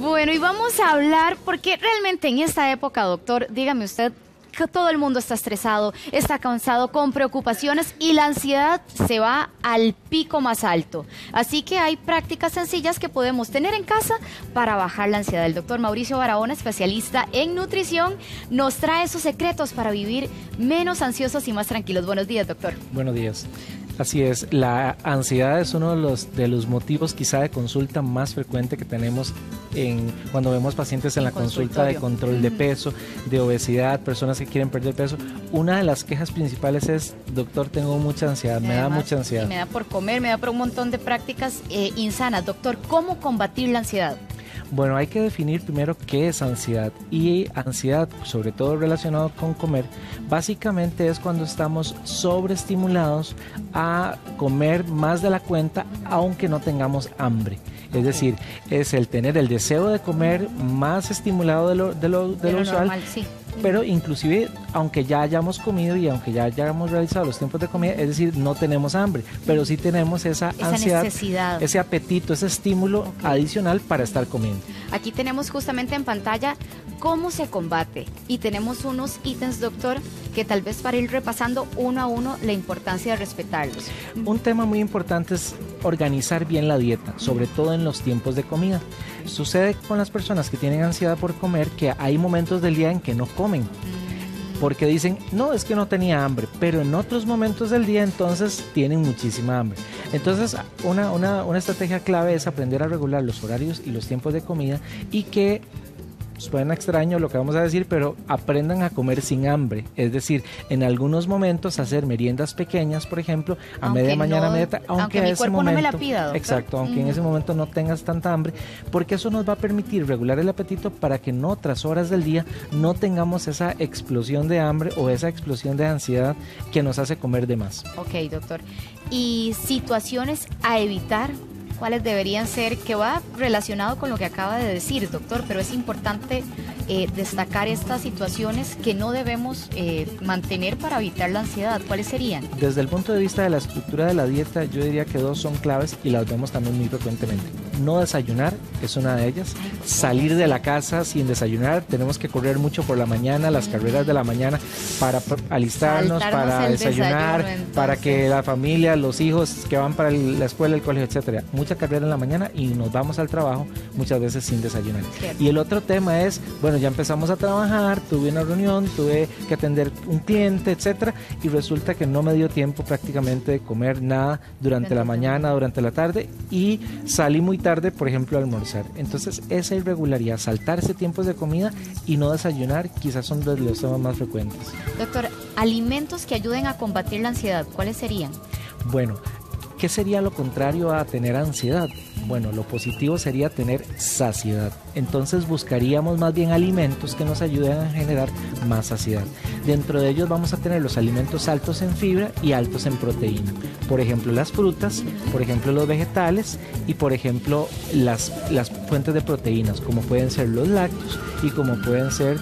Bueno, y vamos a hablar, porque realmente en esta época, doctor, dígame usted, que todo el mundo está estresado, está cansado, con preocupaciones y la ansiedad se va al pico más alto. Así que hay prácticas sencillas que podemos tener en casa para bajar la ansiedad. El doctor Mauricio Barahona, especialista en nutrición, nos trae esos secretos para vivir menos ansiosos y más tranquilos. Buenos días, doctor. Buenos días. Así es, la ansiedad es uno de los motivos quizá de consulta más frecuente que tenemos cuando vemos pacientes en la consulta de control de peso, de obesidad, personas que quieren perder peso. Una de las quejas principales es, doctor, tengo mucha ansiedad, me da mucha ansiedad. Me da por comer, me da por un montón de prácticas insanas. Doctor, ¿cómo combatir la ansiedad? Bueno, hay que definir primero qué es ansiedad, y ansiedad, sobre todo relacionado con comer, básicamente es cuando estamos sobreestimulados a comer más de la cuenta aunque no tengamos hambre. Es decir, es el tener el deseo de comer más estimulado de lo usual, normal, sí. Pero inclusive aunque ya hayamos comido y aunque ya hayamos realizado los tiempos de comida, es decir, no tenemos hambre, pero sí tenemos esa ansiedad, necesidad, ese apetito, ese estímulo adicional para estar comiendo. Aquí tenemos justamente en pantalla cómo se combate y tenemos unos ítems, doctor, que tal vez para ir repasando uno a uno la importancia de respetarlos. Un tema muy importante es organizar bien la dieta, sobre todo en los tiempos de comida. Sucede con las personas que tienen ansiedad por comer que hay momentos del día en que no comen, porque dicen, no, es que no tenía hambre, pero en otros momentos del día entonces tienen muchísima hambre. Entonces una estrategia clave es aprender a regular los horarios y los tiempos de comida, y que suena extraño lo que vamos a decir, pero aprendan a comer sin hambre. Es decir, en algunos momentos hacer meriendas pequeñas, por ejemplo, a media mañana, media tarde, aunque mi cuerpo no me la pida, doctor. Exacto, aunque en ese momento no tengas tanta hambre, porque eso nos va a permitir regular el apetito para que en otras horas del día no tengamos esa explosión de hambre o esa explosión de ansiedad que nos hace comer de más. Ok, doctor. ¿Y situaciones a evitar? ¿Cuáles deberían ser? Que va relacionado con lo que acaba de decir, doctor, pero es importante destacar estas situaciones que no debemos mantener para evitar la ansiedad. ¿Cuáles serían? Desde el punto de vista de la estructura de la dieta, yo diría que dos son claves y las vemos también muy frecuentemente. No desayunar es una de ellas. Salir de la casa sin desayunar. Tenemos que correr mucho por la mañana, las carreras de la mañana, para alistarnos, para desayunar, para que la familia, los hijos que van para la escuela, el colegio, etcétera. Mucha carrera en la mañana y nos vamos al trabajo muchas veces sin desayunar. Cierto. Y el otro tema es, bueno, ya empezamos a trabajar, tuve una reunión, tuve que atender un cliente, etcétera, y resulta que no me dio tiempo prácticamente de comer nada durante la mañana, durante la tarde, y salí muy tarde, por ejemplo, a almorzar. Entonces, esa irregularidad, saltarse tiempos de comida y no desayunar, quizás son de los temas más frecuentes. Doctor, alimentos que ayuden a combatir la ansiedad, ¿cuáles serían? Bueno, ¿qué sería lo contrario a tener ansiedad? Bueno, lo positivo sería tener saciedad. Entonces buscaríamos más bien alimentos que nos ayuden a generar más saciedad. Dentro de ellos vamos a tener los alimentos altos en fibra y altos en proteína. Por ejemplo, las frutas, por ejemplo, los vegetales y, por ejemplo, las fuentes de proteínas, como pueden ser los lácteos y como pueden ser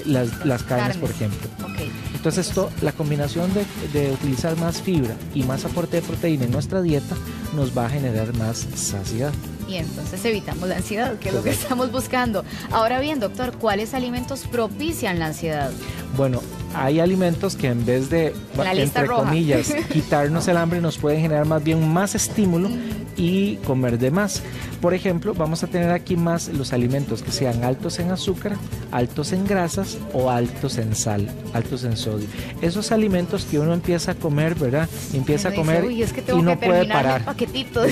las carnes, por ejemplo. Okay. Entonces, la combinación de utilizar más fibra y más aporte de proteína en nuestra dieta nos va a generar más saciedad. Y entonces evitamos la ansiedad, que es lo que estamos buscando. Ahora bien, doctor, ¿cuáles alimentos propician la ansiedad? Bueno, hay alimentos que en vez de, entre comillas, quitarnos el hambre, nos pueden generar más bien más estímulo y comer de más. Por ejemplo, vamos a tener aquí más los alimentos que sean altos en azúcar, altos en grasas o altos en sal, altos en sodio. Esos alimentos que uno empieza a comer, ¿verdad? Empieza a comer es que tengo y no que puede parar. El paquetito.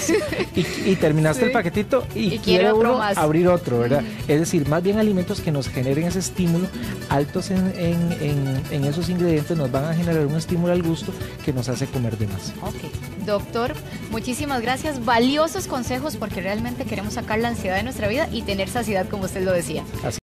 Y terminaste el paquetito y quiere uno abrir otro, ¿verdad? Es decir, más bien alimentos que nos generen ese estímulo, altos en esos ingredientes, nos van a generar un estímulo al gusto que nos hace comer de más. Ok. Doctor, muchísimas gracias. Valiosos consejos, porque realmente queremos sacar la ansiedad de nuestra vida y tener saciedad, como usted lo decía. Así